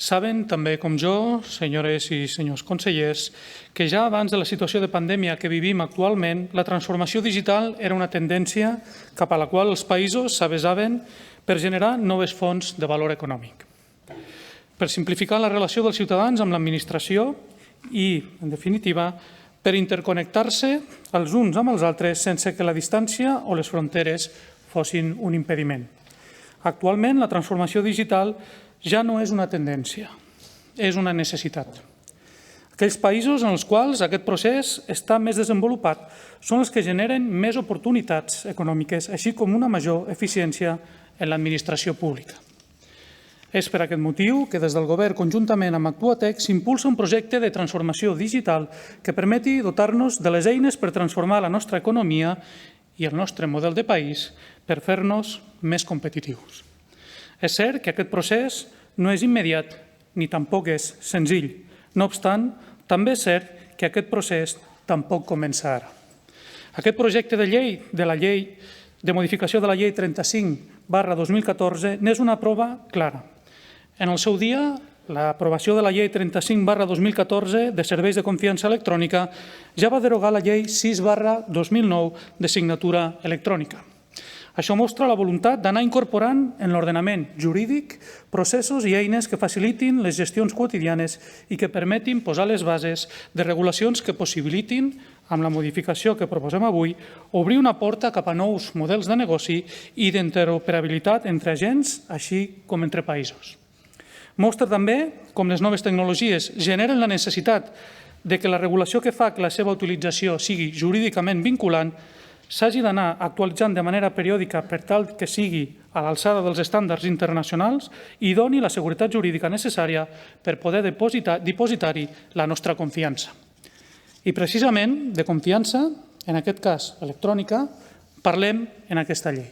Saben també com jo, senyores i senyors consellers, que ja abans de la situació de pandèmia que vivim actualment, la transformació digital era una tendència cap a la qual els països s'avesaven per generar noves fonts de valor econòmic. Per simplificar la relació dels ciutadans amb l'administració i, en definitiva, per interconnectar-se els uns amb els altres sense que la distància o les fronteres fossin un impediment. Actualment, la transformació digital ja no és una tendència, és una necessitat. Aquells països en els quals aquest procés està més desenvolupat són els que generen més oportunitats econòmiques, així com una major eficiència en l'administració pública. És per aquest motiu que des del Govern, conjuntament amb Actuatec, s'impulsa un projecte de transformació digital que permeti dotar-nos de les eines per transformar la nostra economia i el nostre model de país per fer-nos més competitius. És cert que aquest procés no és immediat ni tampoc és senzill. No obstant, també és cert que aquest procés tampoc comença ara. Aquest projecte de llei de modificació de la llei 35/2014 n'és una prova clara. En el seu dia, l'aprovació de la llei 35/2014 de serveis de confiança electrònica ja va derogar la llei 6/2009 de signatura electrònica. Això mostra la voluntat d'anar incorporant en l'ordenament jurídic processos i eines que facilitin les gestions quotidianes i que permetin posar les bases de regulacions que possibilitin, amb la modificació que proposem avui, obrir una porta cap a nous models de negoci i d'interoperabilitat entre agents, així com entre països. Mostra també com les noves tecnologies generen la necessitat de que la regulació que fa que la seva utilització sigui jurídicament vinculant s'hagi d'anar actualitzant de manera periòdica per tal que sigui a l'alçada dels estàndards internacionals i doni la seguretat jurídica necessària per poder dipositar-hi la nostra confiança. I precisament de confiança, en aquest cas electrònica, parlem en aquesta llei.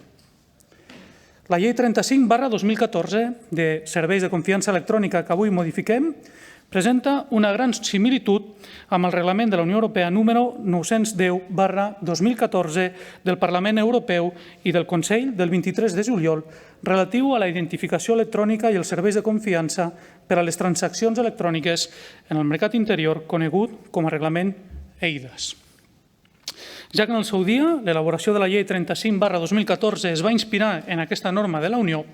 La llei 35/2014 de serveis de confiança electrònica que avui modifiquem presenta una gran similitud amb el reglament de la Unió Europea número 910/2014 del Parlament Europeu i del Consell del 23 de juliol relatiu a la identificació electrònica i els serveis de confiança per a les transaccions electròniques en el mercat interior, conegut com a reglament EIDAS. Ja que en el seu dia l'elaboració de la llei 35/2014 es va inspirar en aquesta norma de la Unió,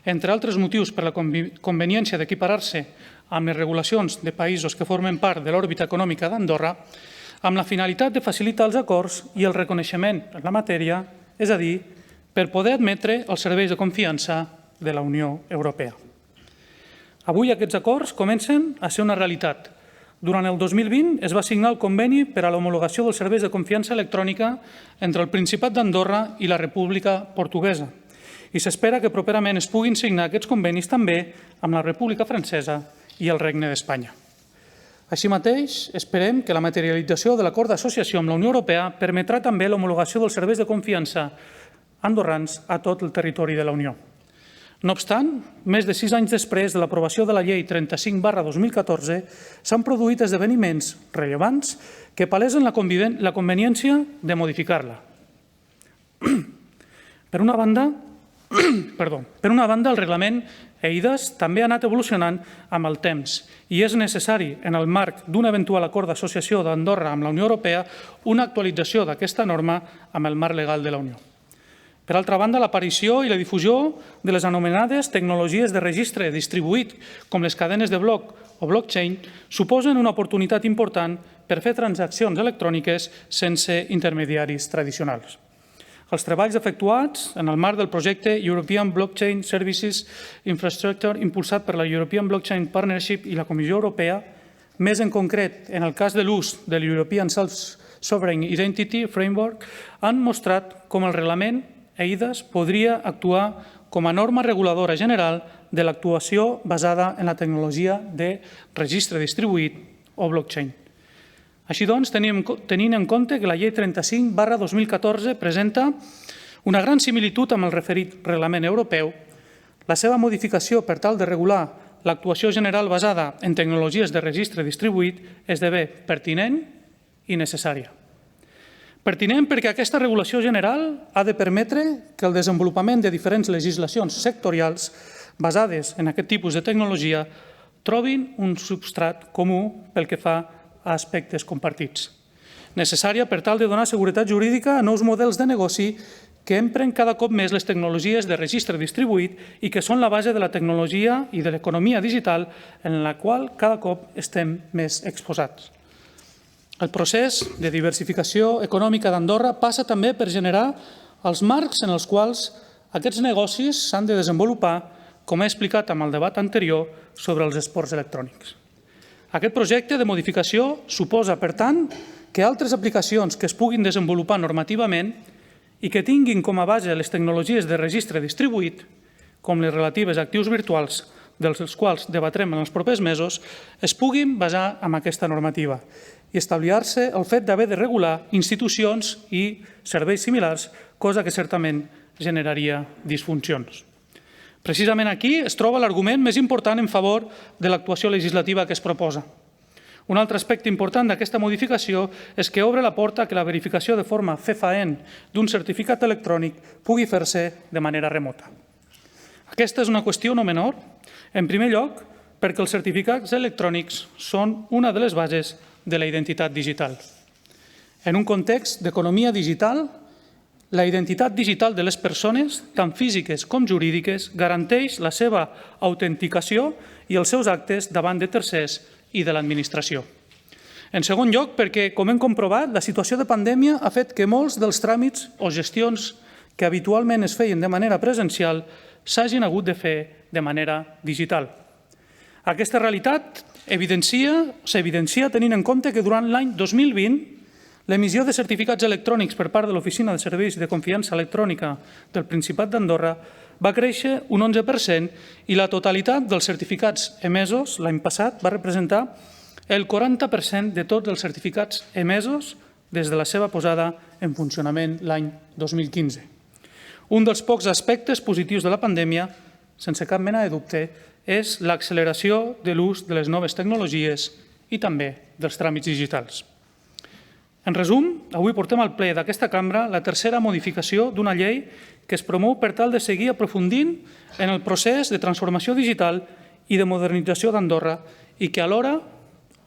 entre altres motius per la conveniència d'equiparar-se amb les regulacions de països que formen part de l'òrbita econòmica d'Andorra, amb la finalitat de facilitar els acords i el reconeixement en la matèria, és a dir, per poder admetre els serveis de confiança de la Unió Europea. Avui aquests acords comencen a ser una realitat. Durant el 2020 es va signar el conveni per a l'homologació dels serveis de confiança electrònica entre el Principat d'Andorra i la República Portuguesa i s'espera que properament es puguin signar aquests convenis també amb la República Francesa i el Regne d'Espanya. Així mateix, esperem que la materialització de l'acord d'associació amb la Unió Europea permetrà també l'homologació dels serveis de confiança andorrans a tot el territori de la Unió. No obstant, més de 6 anys després de l'aprovació de la llei 35/2014, s'han produït esdeveniments rellevants que palesen la conveniència de modificar-la. Per una banda, el reglament EIDAS també ha anat evolucionant amb el temps i és necessari, en el marc d'un eventual acord d'associació d'Andorra amb la Unió Europea, una actualització d'aquesta norma amb el marc legal de la Unió. Per altra banda, l'aparició i la difusió de les anomenades tecnologies de registre distribuït, com les cadenes de bloc o blockchain, suposen una oportunitat important per fer transaccions electròniques sense intermediaris tradicionals. Els treballs efectuats en el marc del projecte European Blockchain Services Infrastructure impulsat per la European Blockchain Partnership i la Comissió Europea, més en concret en el cas de l'ús de l'European Self-Sovereign Identity Framework, han mostrat com el reglament EIDAS podria actuar com a norma reguladora general de l'actuació basada en la tecnologia de registre distribuït o blockchain. Així doncs, tenint en compte que la llei 35/2014 presenta una gran similitud amb el referit reglament europeu, la seva modificació per tal de regular l'actuació general basada en tecnologies de registre distribuït esdevé pertinent i necessària. Pertinent perquè aquesta regulació general ha de permetre que el desenvolupament de diferents legislacions sectorials basades en aquest tipus de tecnologia trobin un substrat comú pel que fa a aspectes compartits. Necessària per tal de donar seguretat jurídica a nous models de negoci que empren cada cop més les tecnologies de registre distribuït i que són la base de la tecnologia i de l'economia digital en la qual cada cop estem més exposats. El procés de diversificació econòmica d'Andorra passa també per generar els marcs en els quals aquests negocis s'han de desenvolupar, com he explicat amb el debat anterior sobre els esports electrònics. Aquest projecte de modificació suposa, per tant, que altres aplicacions que es puguin desenvolupar normativament i que tinguin com a base les tecnologies de registre distribuït, com les relatives a actius virtuals, dels quals debatrem en els propers mesos, es puguin basar en aquesta normativa i establir-se el fet d'haver de regular institucions i serveis similars, cosa que certament generaria disfuncions. Precisament aquí es troba l'argument més important en favor de l'actuació legislativa que es proposa. Un altre aspecte important d'aquesta modificació és que obre la porta que la verificació de forma fefaent d'un certificat electrònic pugui fer-se de manera remota. Aquesta és una qüestió no menor, en primer lloc, perquè els certificats electrònics són una de les bases de la identitat digital. En un context d'economia digital, la identitat digital de les persones, tant físiques com jurídiques, garanteix la seva autenticació i els seus actes davant de tercers i de l'administració. En segon lloc, perquè, com hem comprovat, la situació de pandèmia ha fet que molts dels tràmits o gestions que habitualment es feien de manera presencial s'hagin hagut de fer de manera digital. Aquesta realitat s'evidencia tenint en compte que durant l'any 2020 l'emissió de certificats electrònics per part de l'Oficina de Serveis de Confiança Electrònica del Principat d'Andorra va créixer un 11% i la totalitat dels certificats emesos l'any passat va representar el 40% de tots els certificats emesos des de la seva posada en funcionament l'any 2015. Un dels pocs aspectes positius de la pandèmia, sense cap mena de dubte, és l'acceleració de l'ús de les noves tecnologies i també dels tràmits digitals. En resum, avui portem al ple d'aquesta cambra la tercera modificació d'una llei que es promou per tal de seguir aprofundint en el procés de transformació digital i de modernització d'Andorra i que alhora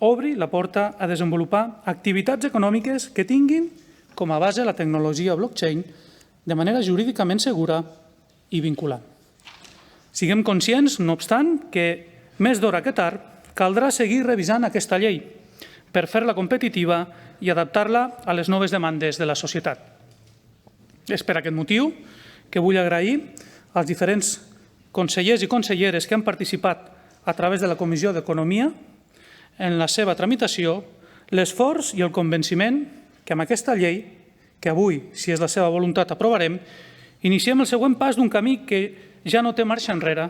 obri la porta a desenvolupar activitats econòmiques que tinguin com a base la tecnologia blockchain de manera jurídicament segura i vinculant. Siguem conscients, no obstant, que més d'hora que tard caldrà seguir revisant aquesta llei per fer-la competitiva i adaptar-la a les noves demandes de la societat. És per aquest motiu que vull agrair als diferents consellers i conselleres que han participat a través de la Comissió d'Economia en la seva tramitació l'esforç i el convenciment que amb aquesta llei, que avui, si és la seva voluntat, aprovarem, iniciem el següent pas d'un camí que ja no té marxa enrere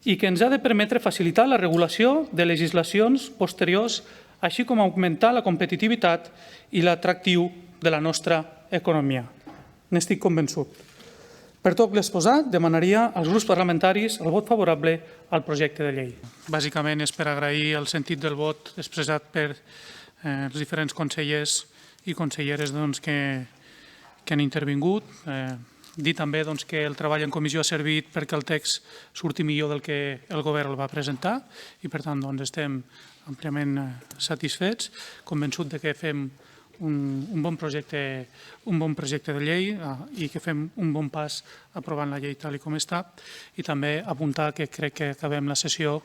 i que ens ha de permetre facilitar la regulació de legislacions posteriors, així com augmentar la competitivitat i l'atractiu de la nostra economia. N'estic convençut. Per tot l'exposat, demanaria als grups parlamentaris el vot favorable al projecte de llei. Bàsicament és per agrair el sentit del vot expressat per els diferents consellers i conselleres que han intervingut. Dir també que el treball en comissió ha servit perquè el text surti millor del que el govern el va presentar i, per tant, estem àmpliament satisfets, convençut que fem un bon projecte de llei i que fem un bon pas aprovant la llei tal com està, i també apuntar que crec que acabem la sessió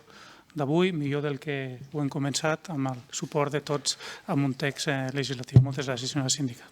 d'avui millor del que ho hem començat, amb el suport de tots amb un text legislatiu. Moltes gràcies, senyora síndica.